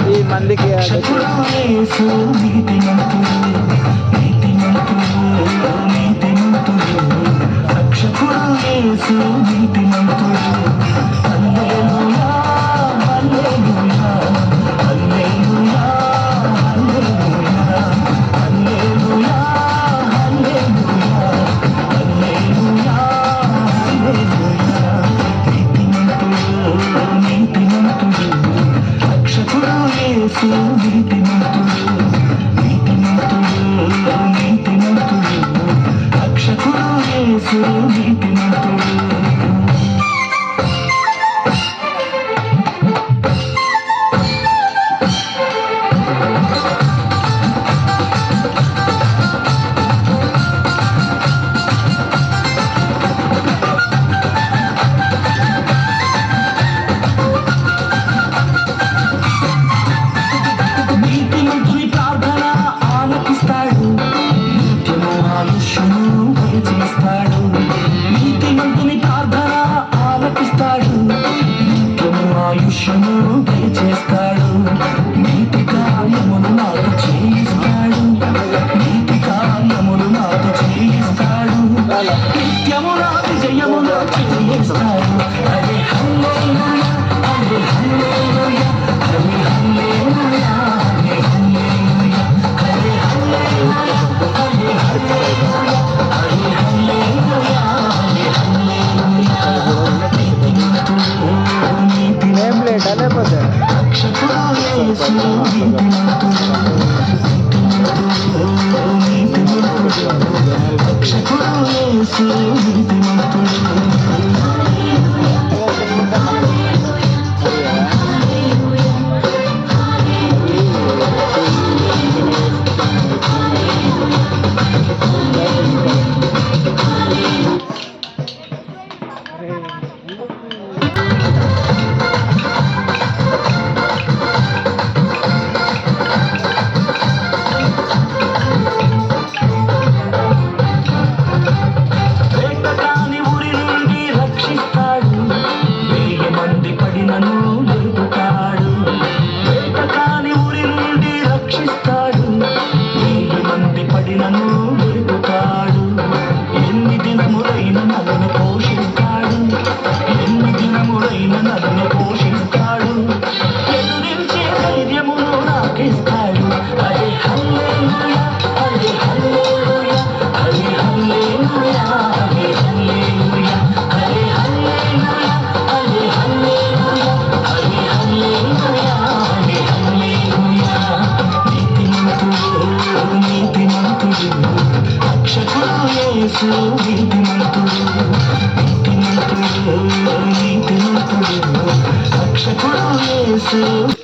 ఈ మందికి చేస్తాడు నీతి కార్యములు నాతో చేయిస్తాడు నీతి కార్యములు నాతో చేయిస్తాడు నిత్యము నా విజయములో చేయిస్తాడు అదే హల్లెలూయా అదే హల్లెలూయా అదే హల్లెలూయా అదే హల్లెలూయా అదే హల్లెలూయా అదే హల్లెలూయా అదే హల్లెలూయా అదే హల్లెలూయా నేమ్ ప్లేటా లేకపోతే నీతిమంతుడు నీతిమంతుడు రక్షకుడు యేసు